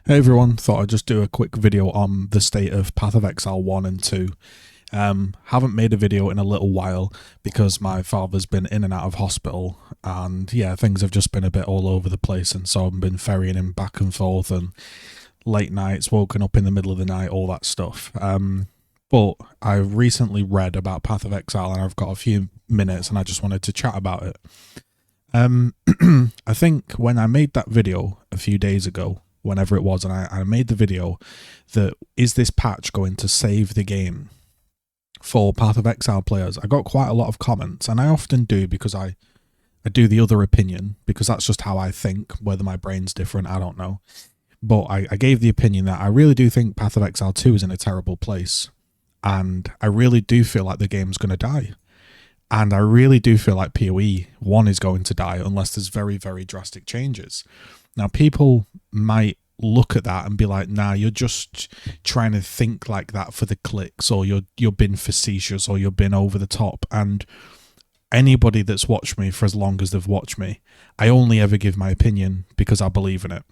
Hey everyone, thought I'd just do a quick video on the state of Path of Exile 1 and 2. Haven't made a video in a little while because my father's been in and out of hospital, and yeah, things have just been a bit all over the place, and so I've been ferrying him back and forth and late nights, woken up in the middle of the night, all that stuff. But I recently read about Path of Exile and I've got a few minutes and I just wanted to chat about it. I think when I made that video a few days ago, whenever it was, and I made the video that is this patch going to save the game for Path of Exile players, I got quite a lot of comments, and I often do because I do the other opinion, because that's just how I think. Whether my brain's different, I don't know. But I gave the opinion that I really do think Path of Exile 2 is in a terrible place, and I really do feel like the game's going to die. And I really do feel like PoE 1 is going to die unless there's very, very drastic changes. Now, people might look at that and be like, nah, you're just trying to think like that for the clicks, or you're being facetious, or you're being over the top. And anybody that's watched me for as long as they've watched me, I only ever give my opinion because I believe in it.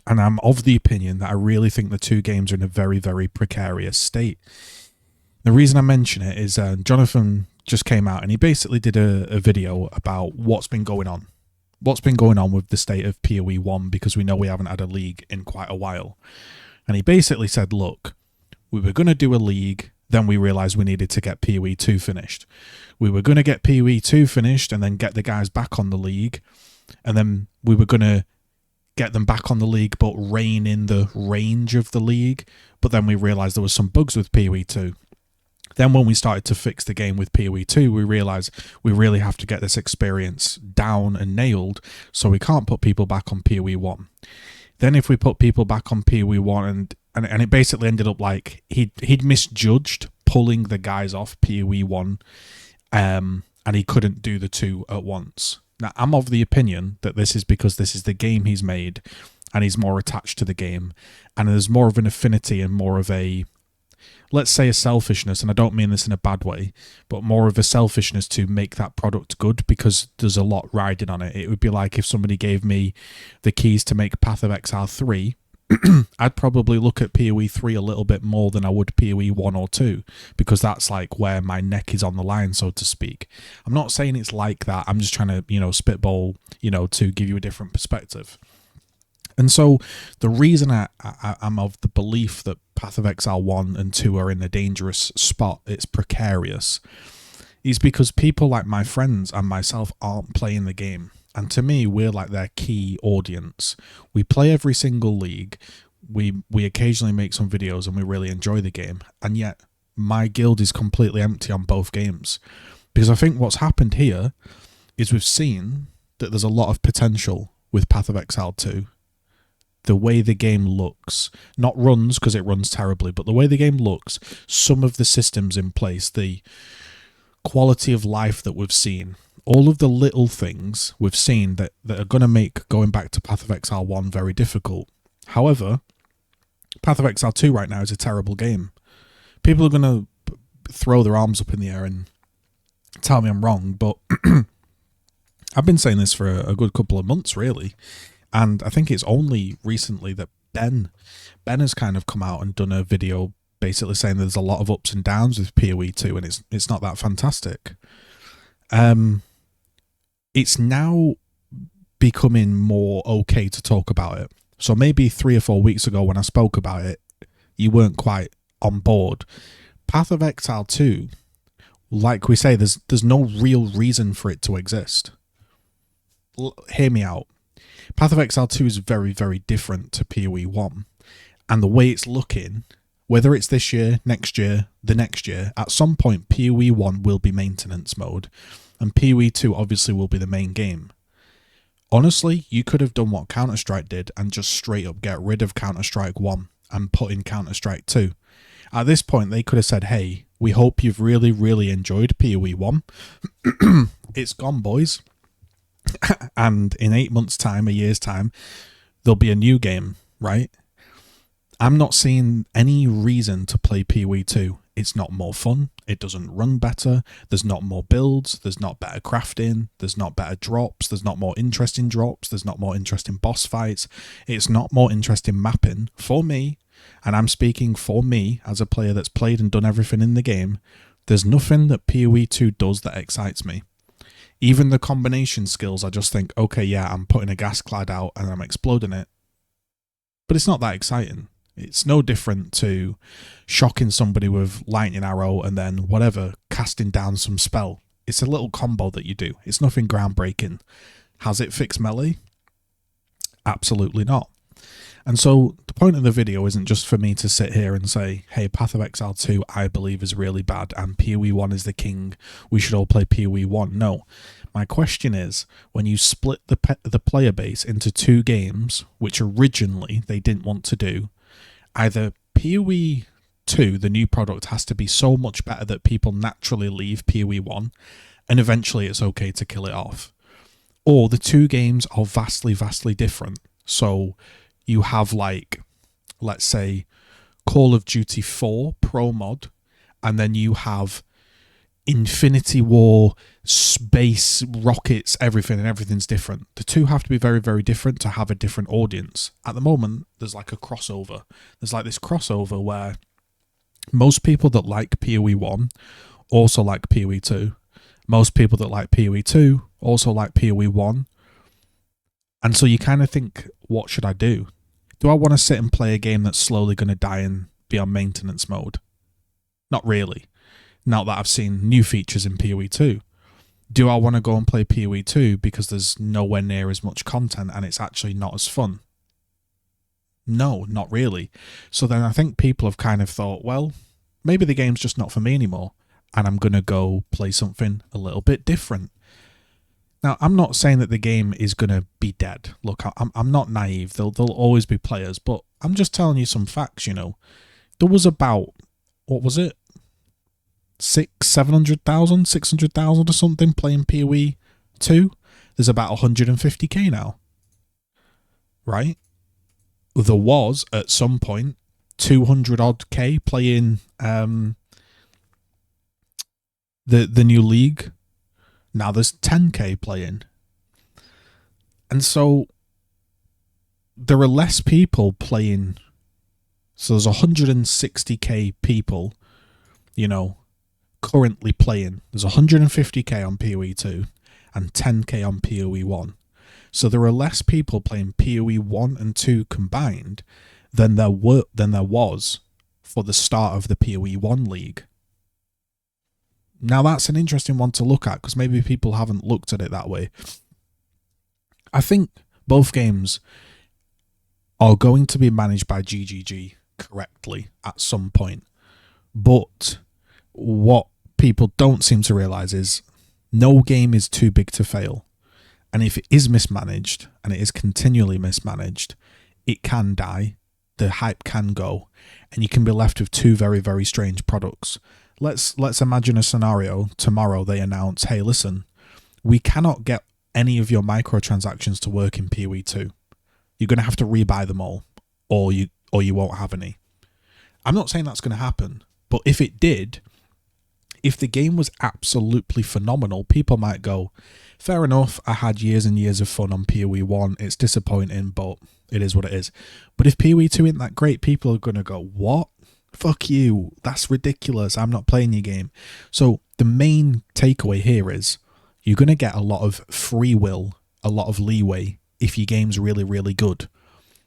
And I'm of the opinion that I really think the two games are in a very, very precarious state. The reason I mention it is Jonathan just came out and he basically did a video about what's been going on. What's been going on with the state of PoE 1, because we know we haven't had a league in quite a while. And he basically said, look, we were going to do a league, then we realised we needed to get PoE 2 finished. We were going to get PoE 2 finished and then get the guys back on the league. And then we were going to get them back on the league but rein in the range of the league. But then we realised there was some bugs with PoE 2. Then when we started to fix the game with PoE 2, we realised we really have to get this experience down and nailed, so we can't put people back on PoE 1. Then if we put people back on PoE 1, and it basically ended up like he'd misjudged pulling the guys off PoE 1, and he couldn't do the two at once. Now, I'm of the opinion that this is because this is the game he's made, and he's more attached to the game, and there's more of an affinity and more of a, let's say, a selfishness, and I don't mean this in a bad way, but more of a selfishness to make that product good because there's a lot riding on it. It would be like if somebody gave me the keys to make Path of Exile 3, I'd probably look at PoE 3 a little bit more than I would PoE 1 or 2, because that's like where my neck is on the line, so to speak. I'm not saying it's like that. I'm just trying to, spitball, to give you a different perspective. And so the reason I'm of the belief that Path of Exile 1 and 2 are in a dangerous spot, it's precarious, is because people like my friends and myself aren't playing the game. And to me, we're like their key audience. We play every single league. We occasionally make some videos and we really enjoy the game. And yet my guild is completely empty on both games. Because I think what's happened here is we've seen that there's a lot of potential with Path of Exile 2. The way the game looks, not runs because it runs terribly, but the way the game looks, some of the systems in place, the quality of life that we've seen, all of the little things we've seen that are going to make going back to Path of Exile 1 very difficult. However, Path of Exile 2 right now is a terrible game. People are going to throw their arms up in the air and tell me I'm wrong, but I've been saying this for a good couple of months, really. And I think it's only recently that Ben has kind of come out and done a video basically saying there's a lot of ups and downs with PoE 2 and it's not that fantastic. It's now becoming more okay to talk about it. So maybe 3 or 4 weeks ago when I spoke about it, you weren't quite on board. Path of Exile 2, like we say, there's no real reason for it to exist. Hear me out. Path of Exile 2 is very, very different to PoE 1. And the way it's looking, whether it's this year, next year, the next year, at some point PoE 1 will be maintenance mode. And PoE 2 obviously will be the main game. Honestly, you could have done what Counter-Strike did and just straight up get rid of Counter-Strike 1 and put in Counter-Strike 2. At this point, they could have said, hey, we hope you've really, really enjoyed PoE 1. It's gone, boys. And in 8 months' time, a year's time, there'll be a new game, right? I'm not seeing any reason to play PoE 2. It's not more fun. it doesn't run better, there's not more builds, there's not better crafting, there's not better drops, there's not more interesting drops, there's not more interesting boss fights, it's not more interesting mapping for me, and I'm speaking for me as a player that's played and done everything in the game. There's nothing that PoE 2 does that excites me. Even the combination skills, I just think, okay, yeah, I'm putting a gas clad out and I'm exploding it. But it's not that exciting. It's no different to shocking somebody with lightning arrow and then whatever, casting down some spell. It's a little combo that you do. It's nothing groundbreaking. Has it fixed melee? Absolutely not. And so the point of the video isn't just for me to sit here and say, hey, Path of Exile 2 I believe is really bad and PoE 1 is the king, we should all play PoE 1. No. My question is, when you split the player base into two games, which originally they didn't want to do, either PoE 2, the new product, has to be so much better that people naturally leave PoE 1 and eventually it's okay to kill it off, or the two games are vastly, vastly different. So you have, like, let's say, Call of Duty 4 Pro Mod, and then you have Infinity War, space, rockets, everything, and everything's different. The two have to be very, very different to have a different audience. At the moment, there's like a crossover. There's like this crossover where most people that like PoE 1 also like PoE 2. Most people that like PoE 2 also like PoE 1. And so you kind of think, what should I do? Do I want to sit and play a game that's slowly going to die and be on maintenance mode? Not really. Now that I've seen new features in PoE 2. Do I want to go and play PoE 2 because there's nowhere near as much content and it's actually not as fun? No, not really. So then I think people have kind of thought, well, maybe the game's just not for me anymore and I'm going to go play something a little bit different. Now, I'm not saying that the game is going to be dead. Look, I'm not naive. There'll always be players, but I'm just telling you some facts, you know. There was about, what was it? 700,000, 600,000 or something playing PoE 2. There's about 150k now. Right? There was, at some point, 200 odd K playing the new league. Now there's 10k playing. And so there are less people playing. So there's 160k people, you know, currently playing. There's 150k on PoE 2 and 10k on PoE 1. So there are less people playing PoE 1 and 2 combined than there was for the start of the PoE 1 league. Now that's an interesting one to look at because maybe people haven't looked at it that way. I think both games are going to be managed by GGG correctly at some point. But what people don't seem to realise is no game is too big to fail. And if it is mismanaged, and it is continually mismanaged, it can die, the hype can go, and you can be left with two very, very strange products. Let's imagine a scenario. Tomorrow they announce, hey, listen, we cannot get any of your microtransactions to work in PoE 2. You're going to have to rebuy them all, or you won't have any. I'm not saying that's going to happen, but if it did, if the game was absolutely phenomenal, people might go, fair enough, I had years and years of fun on PoE 1, it's disappointing, but it is what it is. But if PoE 2 isn't that great, people are going to go, what? Fuck you, that's ridiculous, I'm not playing your game. So the main takeaway here is you're going to get a lot of free will, a lot of leeway if your game's really, really good.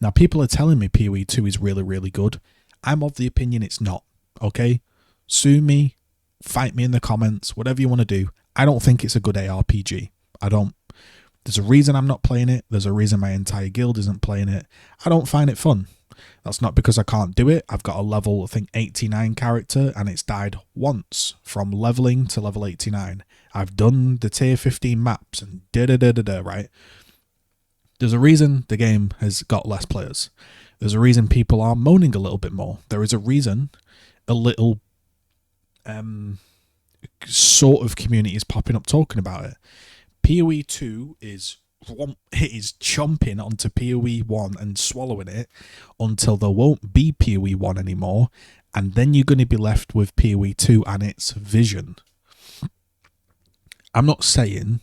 Now, people are telling me PoE 2 is really, really good. I'm of the opinion it's not, okay? Sue me, fight me in the comments, whatever you want to do. I don't think it's a good ARPG. I don't. There's a reason I'm not playing it. There's a reason my entire guild isn't playing it. I don't find it fun. That's not because I can't do it. I've got a level, I think, 89 character, and it's died once from leveling to level 89. I've done the tier 15 maps and da-da-da-da-da, right? There's a reason the game has got less players. There's a reason people are moaning a little bit more. There is a reason a little sort of community is popping up talking about it. PoE 2 is chomping onto PoE 1 and swallowing it until there won't be PoE 1 anymore, and then you're going to be left with PoE 2 and its vision. I'm not saying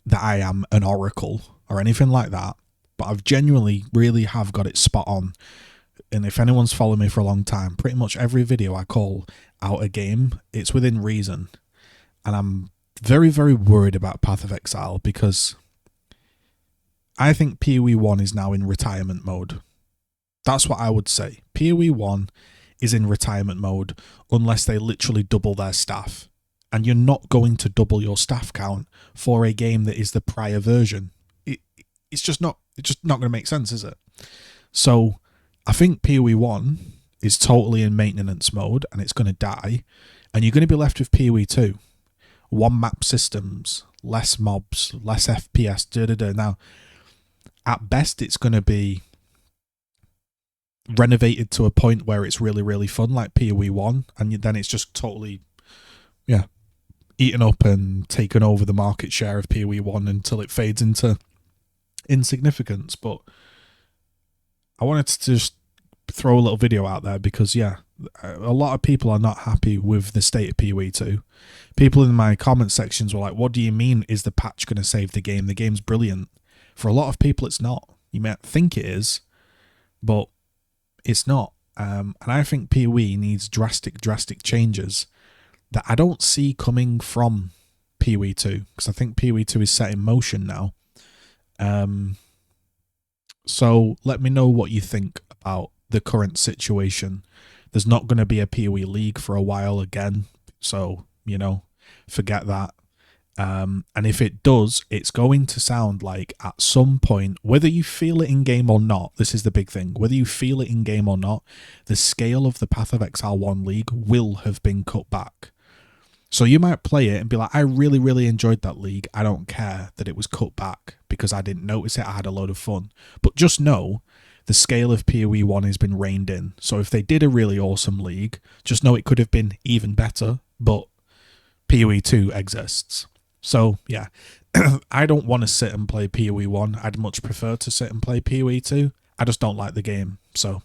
that I am an oracle or anything like that, but I've genuinely really have got it spot on. And if anyone's followed me for a long time, pretty much every video I call out a game, it's within reason. And I'm very, very worried about Path of Exile because I think PoE 1 is now in retirement mode. That's what I would say. PoE 1 is in retirement mode unless they literally double their staff. And you're not going to double your staff count for a game that is the prior version. It's just not going to make sense, is it? So I think PoE 1 is totally in maintenance mode and it's going to die. And you're going to be left with PoE 2. One map systems, less mobs, less FPS, Now, at best, it's going to be renovated to a point where it's really, really fun, like PoE 1. And then it's just totally, eaten up and taken over the market share of PoE 1 until it fades into insignificance. But I wanted to just throw a little video out there because, a lot of people are not happy with the state of PoE 2. People in my comment sections were like, what do you mean is the patch going to save the game? The game's brilliant. For a lot of people, it's not. You might think it is, but it's not. And I think PoE needs drastic changes that I don't see coming from PoE 2, because I think PoE 2 is set in motion now. So let me know what you think about the current situation. There's not going to be a PoE League for a while again, so, forget that. And if it does, it's going to sound like at some point, whether you feel it in-game or not, this is the big thing, whether you feel it in-game or not, the scale of the Path of Exile 1 League will have been cut back. So you might play it and be like, I really, really enjoyed that league. I don't care that it was cut back because I didn't notice it. I had a load of fun. But just know the scale of PoE 1 has been reined in. So if they did a really awesome league, just know it could have been even better, but PoE 2 exists. So, I don't want to sit and play PoE 1. I'd much prefer to sit and play PoE 2. I just don't like the game. So,